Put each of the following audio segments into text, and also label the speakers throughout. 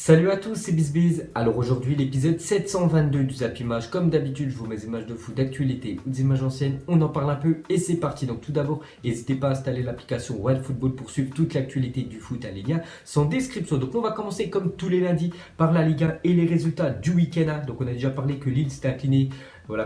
Speaker 1: Salut à tous, c'est BizBiz. Alors aujourd'hui, l'épisode 722 du Zap Image. Comme d'habitude, je vous mets des images de foot d'actualité ou des images anciennes. On en parle un peu et c'est parti. Donc tout d'abord, n'hésitez pas à installer l'application OneFootball pour suivre toute l'actualité du foot à Ligue 1 sans description. Donc on va commencer comme tous les lundis par la Ligue 1 et les résultats du week-end. Donc on a déjà parlé que Lille s'était incliné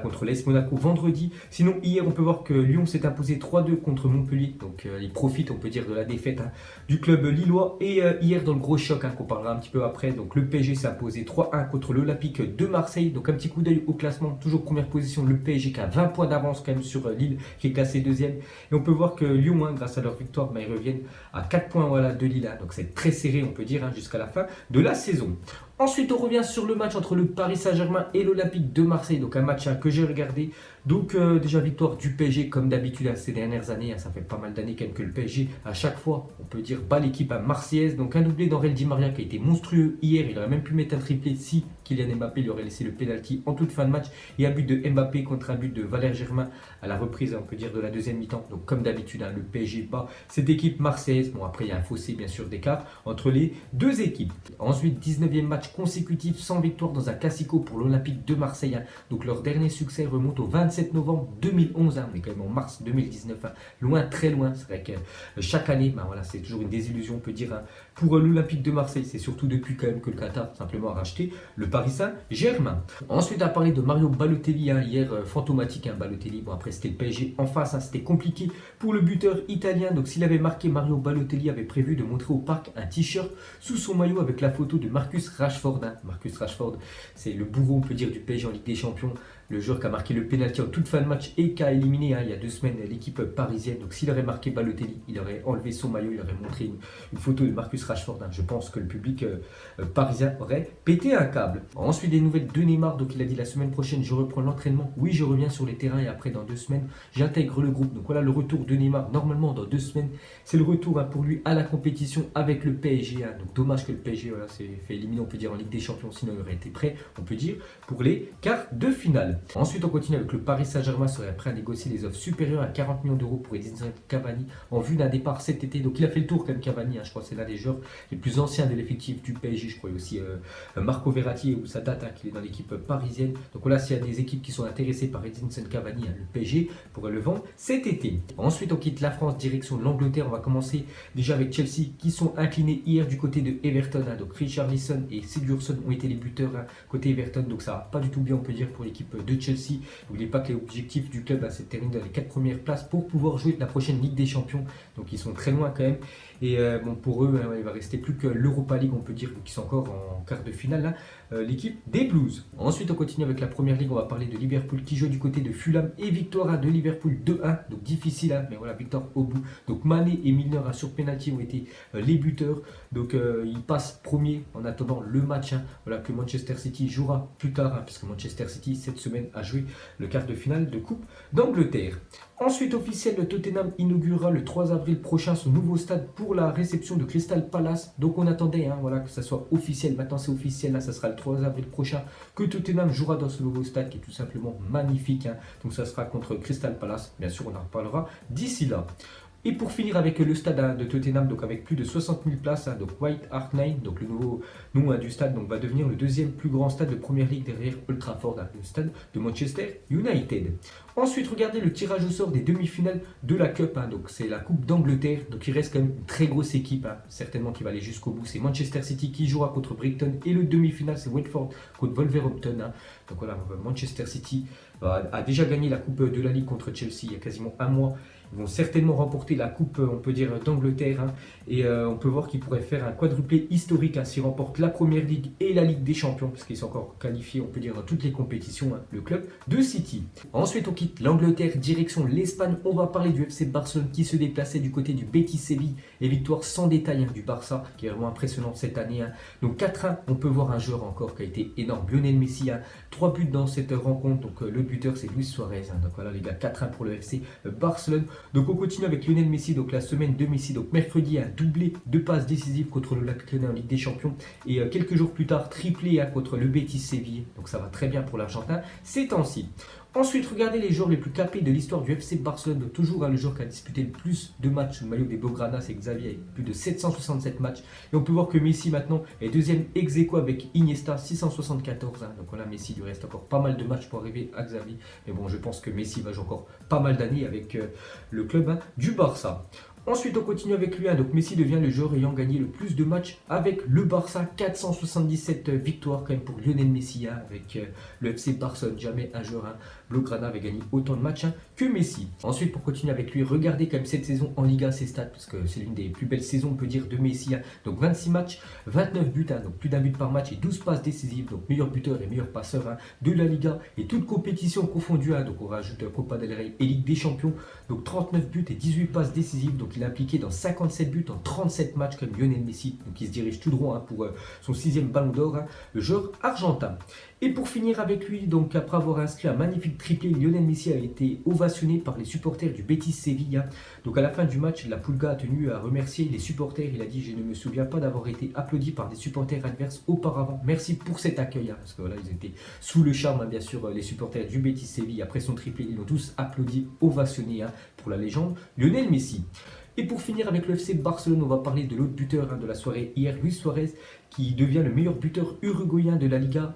Speaker 1: contre l'AS Monaco vendredi. Sinon, hier, on peut voir que Lyon s'est imposé 3-2 contre Montpellier. Donc, il profite, on peut dire, de la défaite du club lillois. Et hier, dans le gros choc, qu'on parlera un petit peu après, donc le PSG s'est imposé 3-1 contre l'Olympique de Marseille. Donc, un petit coup d'œil au classement. Toujours première position, le PSG qui a 20 points d'avance quand même sur Lille, qui est classé deuxième. Et on peut voir que Lyon, grâce à leur victoire, ils reviennent à 4 points de Lille. Donc, c'est très serré, on peut dire, jusqu'à la fin de la saison. Ensuite, on revient sur le match entre le Paris Saint-Germain et l'Olympique de Marseille. Donc un match que j'ai regardé. Donc déjà victoire du PSG comme d'habitude ces dernières années. Ça fait pas mal d'années quand même que le PSG, à chaque fois, on peut dire, bat l'équipe marseillaise. Donc un doublé d'Aurel Di Maria qui a été monstrueux hier. Il aurait même pu mettre un triplé si Kylian Mbappé lui aurait laissé le penalty en toute fin de match. Et un but de Mbappé contre un but de Valère Germain à la reprise, on peut dire, de la deuxième mi-temps. Donc comme d'habitude, le PSG bat cette équipe marseillaise. Bon, après, il y a un fossé bien sûr d'écart entre les deux équipes. Ensuite, 19e match consécutif sans victoire dans un classico pour l'Olympique de Marseille. Donc leur dernier succès remonte au 27 novembre 2011. On est quand même en mars 2019. Loin, très loin. C'est vrai que chaque année, c'est toujours une désillusion, on peut dire, pour l'Olympique de Marseille. C'est surtout depuis quand même que le Qatar simplement a racheté le Paris Saint-Germain. Ensuite, à parler de Mario Balotelli, hier fantomatique, Balotelli. Bon, après, c'était le PSG en face. C'était compliqué pour le buteur italien. Donc s'il avait marqué, Mario Balotelli avait prévu de montrer au parc un t-shirt sous son maillot avec la photo de Marcus Rashford. Marcus Rashford, c'est le bourreau, on peut dire, du PSG en Ligue des Champions. Le joueur qui a marqué le penalty en toute fin de match et qui a éliminé il y a 2 semaines l'équipe parisienne. Donc s'il aurait marqué Balotelli, il aurait enlevé son maillot, il aurait montré une photo de Marcus Rashford. Je pense que le public parisien aurait pété un câble. Ensuite, des nouvelles de Neymar. Donc il a dit la semaine prochaine, je reprends l'entraînement. Oui, je reviens sur les terrains et après dans 2 semaines, j'intègre le groupe. Donc voilà le retour de Neymar. Normalement, dans 2 semaines, c'est le retour pour lui à la compétition avec le PSG. Donc dommage que le PSG s'est fait éliminer, on peut dire, en Ligue des Champions. Sinon, il aurait été prêt, on peut dire, pour les quarts de finale. Ensuite, on continue avec le Paris Saint-Germain serait prêt à négocier les offres supérieures à 40 millions d'euros pour Edinson Cavani en vue d'un départ cet été. Donc il a fait le tour quand même, Cavani. Je crois que c'est l'un des joueurs les plus anciens de l'effectif du PSG. Je crois aussi Marco Verratti où ça date qu'il est dans l'équipe parisienne. Donc voilà, s'il y a des équipes qui sont intéressées par Edinson Cavani, le PSG pourrait le vendre cet été. Ensuite, on quitte la France, direction l'Angleterre. On va commencer déjà avec Chelsea qui sont inclinés hier du côté de Everton. Donc Richarlison et Sigurdsson ont été les buteurs côté Everton. Donc ça va pas du tout bien, on peut dire, pour l'équipe de Chelsea. N'oubliez pas que l'objectif du club, c'est de terminer dans les 4 premières places pour pouvoir jouer la prochaine Ligue des Champions. Donc ils sont très loin quand même. Et pour eux, il va rester plus que l'Europa League, on peut dire, qui sont encore en quart de finale, l'équipe des Blues. Ensuite, on continue avec la Première Ligue. On va parler de Liverpool qui joue du côté de Fulham et victoire de Liverpool 2-1. Donc difficile, mais voilà, victoire au bout. Donc Mané et Milner sur penalty ont été les buteurs. Donc ils passent premier en attendant le match que Manchester City jouera plus tard, puisque Manchester City cette semaine a joué le quart de finale de Coupe d'Angleterre. Ensuite, officiel, le Tottenham inaugurera le 3 avril prochain son nouveau stade pour la réception de Crystal Palace. Donc on attendait que ça soit officiel. Maintenant c'est officiel, ça sera le 3 avril prochain que Tottenham jouera dans ce nouveau stade qui est tout simplement magnifique. Donc ça sera contre Crystal Palace. Bien sûr, on en reparlera d'ici là. Et pour finir avec le stade de Tottenham, donc avec plus de 60 000 places, donc White Hart Lane, donc le nouveau nom du stade, va devenir le 2e plus grand stade de Première Ligue derrière Old Trafford, le stade de Manchester United. Ensuite, regardez le tirage au sort des demi-finales de la Cup, donc c'est la Coupe d'Angleterre, donc il reste quand même une très grosse équipe, certainement qui va aller jusqu'au bout. C'est Manchester City qui jouera contre Brighton et le demi-finale c'est Watford contre Wolverhampton. Donc voilà, Manchester City a déjà gagné la Coupe de la Ligue contre Chelsea il y a quasiment un mois. Ils vont certainement remporter la Coupe, on peut dire, d'Angleterre. Et on peut voir qu'ils pourraient faire un quadruplé historique s'ils remportent la Première Ligue et la Ligue des Champions, puisqu'ils sont encore qualifiés, on peut dire, dans toutes les compétitions, le club de City. Ensuite, on quitte l'Angleterre, direction l'Espagne. On va parler du FC Barcelone qui se déplaçait du côté du Betis Séville. Et victoire sans détail du Barça, qui est vraiment impressionnant cette année. Donc 4-1, on peut voir un joueur encore qui a été énorme, Lionel Messi. 3 buts dans cette rencontre. Donc le buteur, c'est Luis Suarez. Donc voilà les gars, 4-1 pour le FC Barcelone. Donc on continue avec Lionel Messi, donc la semaine de Messi. Donc mercredi, un doublé de passes décisives contre le Lyonnais en Ligue des Champions. Et quelques jours plus tard, triplé contre le Betis Séville. Donc ça va très bien pour l'Argentin ces temps-ci. Ensuite, regardez les joueurs les plus capés de l'histoire du FC Barcelone. Donc, toujours le joueur qui a disputé le plus de matchs sous le maillot des Blaugrana, c'est Xavi avec plus de 767 matchs. Et on peut voir que Messi maintenant est deuxième ex aequo avec Iniesta, 674. Donc voilà, Messi lui reste encore pas mal de matchs pour arriver à Xavi. Mais bon, je pense que Messi va jouer encore pas mal d'années avec le club du Barça. Ensuite, on continue avec lui. Donc, Messi devient le joueur ayant gagné le plus de matchs avec le Barça. 477 victoires quand même pour Lionel Messi avec le FC Barcelone. Jamais un joueur Blaugrana avait gagné autant de matchs que Messi. Ensuite, pour continuer avec lui, regardez quand même cette saison en Liga, ses stats, parce que c'est l'une des plus belles saisons, on peut dire, de Messi. Donc, 26 matchs, 29 buts, donc plus d'un but par match et 12 passes décisives. Donc, meilleur buteur et meilleur passeur de la Liga et toute compétition confondue. Donc, on rajoute Copa del Rey et Ligue des Champions. Donc, 39 buts et 18 passes décisives. Donc, il est impliqué dans 57 buts en 37 matchs comme Lionel Messi. Donc il se dirige tout droit pour son 6e ballon d'or, le joueur argentin. Et pour finir avec lui, donc après avoir inscrit un magnifique triplé, Lionel Messi a été ovationné par les supporters du Betis Séville. Donc à la fin du match, la Pulga a tenu à remercier les supporters. Il a dit: je ne me souviens pas d'avoir été applaudi par des supporters adverses auparavant. Merci pour cet accueil. Parce que voilà, ils étaient sous le charme, bien sûr, les supporters du Betis Séville. Après son triplé, ils l'ont tous applaudi, ovationné pour la légende Lionel Messi. Et pour finir avec le FC Barcelone, on va parler de l'autre buteur de la soirée hier, Luis Suarez, qui devient le meilleur buteur uruguayen de la Liga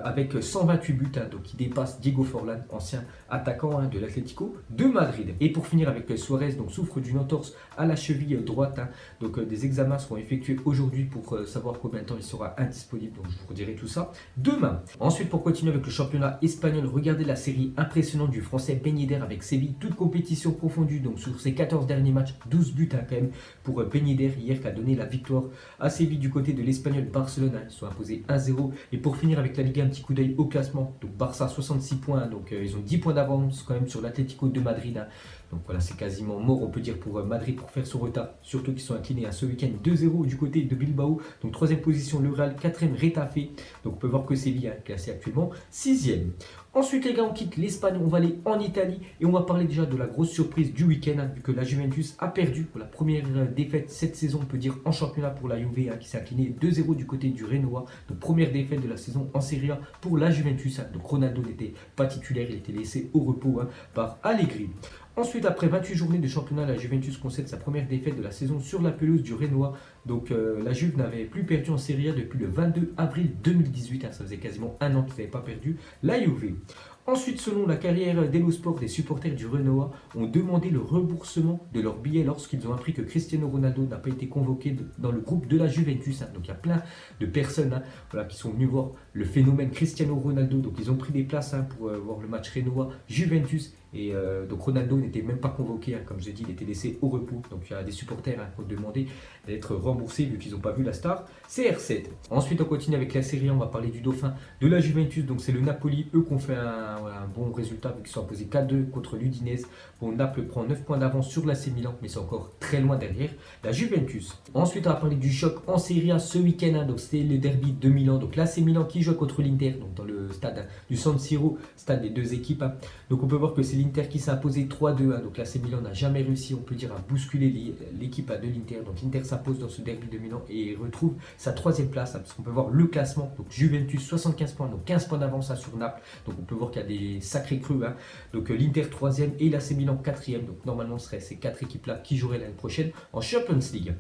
Speaker 1: avec 128 buts. Donc il dépasse Diego Forlán, ancien attaquant de l'Atlético de Madrid. Et pour finir avec Suarez, donc souffre d'une entorse à la cheville droite. Donc des examens seront effectués aujourd'hui pour savoir combien de temps il sera indisponible. Donc je vous redirai tout ça demain. Ensuite, pour continuer avec le championnat espagnol, regardez la série impressionnante du français Ben Yedder avec Séville, toute compétition confondue. Donc sur ses 14 derniers matchs, 12 buts quand même pour Ben Yedder hier, qui a donné la victoire à Séville du côté de l'Espagnol Barcelone. Ils sont imposés 1-0. Et pour finir avec la Ligue, un petit coup d'œil au classement. Donc Barça 66 points, donc ils ont 10 points d'avance quand même sur l'Atlético de Madrid. Donc voilà, c'est quasiment mort, on peut dire, pour Madrid pour faire son retard. Surtout qu'ils sont inclinés ce week-end 2-0 du côté de Bilbao. Donc 3e position le Real, 4e Retafe. Donc on peut voir que Séville est classé actuellement 6e. Ensuite les gars, on quitte l'Espagne, on va aller en Italie et on va parler déjà de la grosse surprise du week-end, vu que la Juventus a perdu pour la première défaite cette saison, on peut dire, en championnat pour la Juve, qui s'est incliné 2-0 du côté du Genoa. Donc première défaite de la saison en Serie A pour la Juventus. Donc Ronaldo n'était pas titulaire, il était laissé au repos par Allegri. Ensuite, après 28 journées de championnat, la Juventus concède sa première défaite de la saison sur la pelouse du Renoir. Donc la Juve n'avait plus perdu en Serie A depuis le 22 avril 2018. Ça faisait quasiment un an qu'ils n'avaient pas perdu la Juve. Ensuite, selon la carrière d'Elo Sport, des supporters du Renoir ont demandé le remboursement de leurs billets lorsqu'ils ont appris que Cristiano Ronaldo n'a pas été convoqué dans le groupe de la Juventus. Donc il y a plein de personnes qui sont venues voir le phénomène Cristiano Ronaldo. Donc ils ont pris des places pour voir le match Renoir-Juventus. Et donc Ronaldo n'était même pas convoqué, comme je l'ai dit, il était laissé au repos. Donc il y a des supporters qui ont demandé d'être remboursés vu qu'ils n'ont pas vu la star CR7. Ensuite, on continue avec la Serie A, on va parler du dauphin de la Juventus. Donc c'est le Napoli, eux qui ont fait un bon résultat vu qu'ils sont imposés 4-2 contre l'Udinese. Bon, Naples prend 9 points d'avance sur l'AC Milan, mais c'est encore très loin derrière la Juventus. Ensuite, on va parler du choc en Serie A ce week-end. Donc c'était le derby de Milan. Donc l'AC Milan qui joue contre l'Inter, donc dans le stade du San Siro, stade des deux équipes. Donc on peut voir que c'est l'Inter qui s'est imposé 3-2. Donc l'AC Milan n'a jamais réussi, on peut dire, à bousculer l'équipe de l'Inter. Donc l'Inter s'impose dans ce derby de Milan et retrouve sa 3e place. Parce qu'on peut voir le classement. Donc Juventus 75 points, donc 15 points d'avance sur Naples. Donc on peut voir qu'il y a des sacrés crus. Donc l'Inter 3e et l'AC Milan 4e. Donc normalement ce serait ces 4 équipes-là qui joueraient l'année prochaine en Champions League.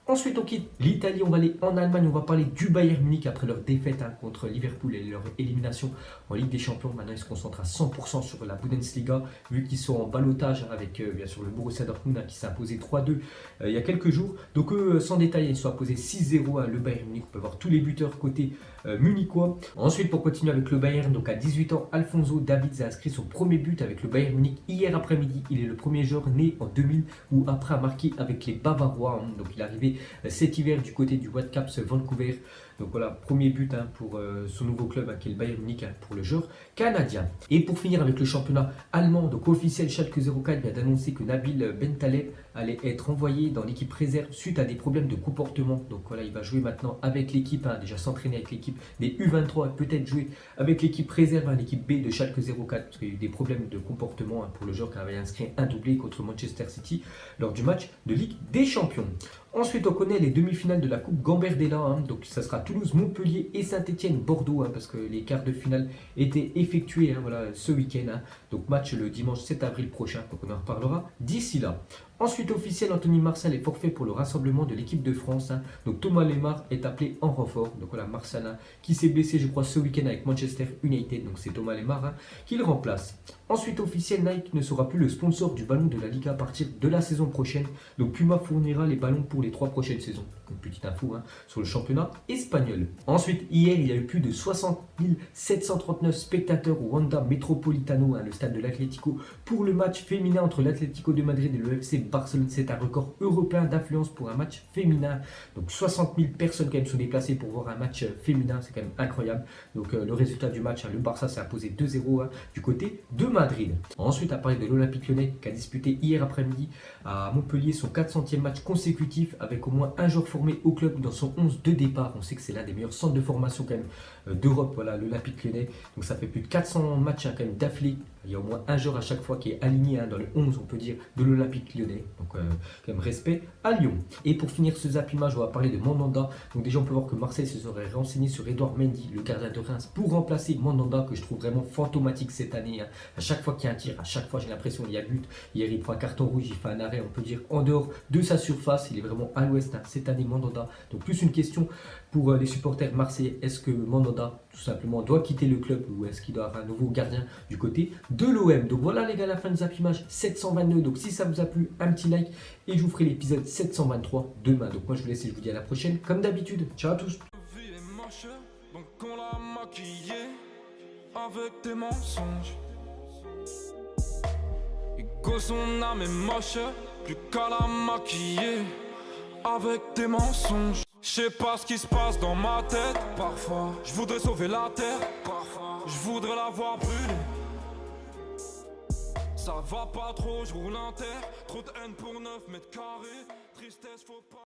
Speaker 1: Ensuite, on quitte l'Italie, on va aller en Allemagne, on va parler du Bayern Munich après leur défaite contre Liverpool et leur élimination en Ligue des Champions. Maintenant, ils se concentrent à 100% sur la Bundesliga, vu qu'ils sont en ballottage avec bien sûr le Borussia Dortmund qui s'est imposé 3-2 il y a quelques jours. Donc eux, sans détail, ils sont imposés 6-0 à le Bayern Munich. On peut voir tous les buteurs côté munichois. Ensuite, pour continuer avec le Bayern, donc à 18 ans, Alphonso Davids a inscrit son premier but avec le Bayern Munich hier après-midi. Il est le premier joueur né en 2000 ou après à marquer avec les Bavarois. Donc il est arrivé cet hiver du côté du Whitecaps Vancouver. Donc voilà, premier but pour son nouveau club qui est le Bayern Munich pour le joueur canadien. Et pour finir avec le championnat allemand, donc officiel, Schalke 04 vient d'annoncer que Nabil Bentaleb allait être envoyé dans l'équipe réserve suite à des problèmes de comportement. Donc voilà, il va jouer maintenant avec l'équipe, déjà s'entraîner avec l'équipe des U23 et peut-être jouer avec l'équipe réserve, l'équipe B de Schalke 04, parce qu'il y a eu des problèmes de comportement pour le joueur qui avait inscrit un doublé contre Manchester City lors du match de Ligue des Champions. Ensuite, on connaît les demi-finales de la Coupe Gambardella. Donc ça sera Toulouse, Montpellier et Saint-Etienne, Bordeaux, parce que les quarts de finale étaient effectués voilà, ce week-end. Donc match le dimanche 7 avril prochain, donc on en reparlera d'ici là. Ensuite officiel, Anthony Martial est forfait pour le rassemblement de l'équipe de France. Donc Thomas Lemar est appelé en renfort. Donc voilà, Martial qui s'est blessé je crois ce week-end avec Manchester United. Donc c'est Thomas Lemar qui le remplace. Ensuite officiel, Nike ne sera plus le sponsor du ballon de la Liga à partir de la saison prochaine. Donc Puma fournira les ballons pour les 3 prochaines saisons. Une petite info sur le championnat espagnol. Ensuite, hier, il y a eu plus de 60 739 spectateurs au Wanda Metropolitano, le stade de l'Atlético, pour le match féminin entre l'Atlético de Madrid et le FC Barcelone. C'est un record européen d'affluence pour un match féminin. Donc 60 000 personnes quand même sont déplacées pour voir un match féminin, c'est quand même incroyable. Donc le résultat du match, le Barça s'est imposé 2-0 du côté de Madrid. Ensuite, à parler de l'Olympique Lyonnais qui a disputé hier après-midi à Montpellier son 400e match consécutif avec au moins un joueur formé au club dans son 11 de départ. On sait que c'est l'un des meilleurs centres de formation quand même d'Europe, voilà, l'Olympique Lyonnais. Donc ça fait plus de 400 matchs quand même d'affilée. Il y a au moins un joueur à chaque fois qui est aligné dans le 11, on peut dire, de l'Olympique Lyonnais. Donc quand même respect à Lyon. Et pour finir ce Zap Image, on va parler de Mandanda. Donc déjà on peut voir que Marseille se serait renseigné sur Edouard Mendy, le gardien de Reims, pour remplacer Mandanda, que je trouve vraiment fantomatique cette année. À chaque fois qu'il y a un tir, à chaque fois j'ai l'impression qu'il y a but. Hier il prend un carton rouge, il fait un arrêt, on peut dire, en dehors de sa surface. Il est vraiment à l'ouest cette année, Mandanda. Donc plus une question pour les supporters marseillais. Est-ce que Mandanda tout simplement doit quitter le club ou est-ce qu'il doit avoir un nouveau gardien du côté de l'OM? Donc voilà les gars, la fin de Zap Image 722. Donc si ça vous a plu, un petit like et je vous ferai l'épisode 723 demain. Donc moi je vous laisse et je vous dis à la prochaine comme d'habitude. Ciao à tous.
Speaker 2: Donc on l'a maquillé avec des mensonges. Et que son âme est moche, plus qu'à la maquiller avec des mensonges. Je sais pas ce qui se passe dans ma tête. Parfois, je voudrais sauver la terre. Parfois, je voudrais la voir brûler. Ça va pas trop, je roule un terre. Trop de haine pour 9 mètres carrés. Tristesse, faut pas.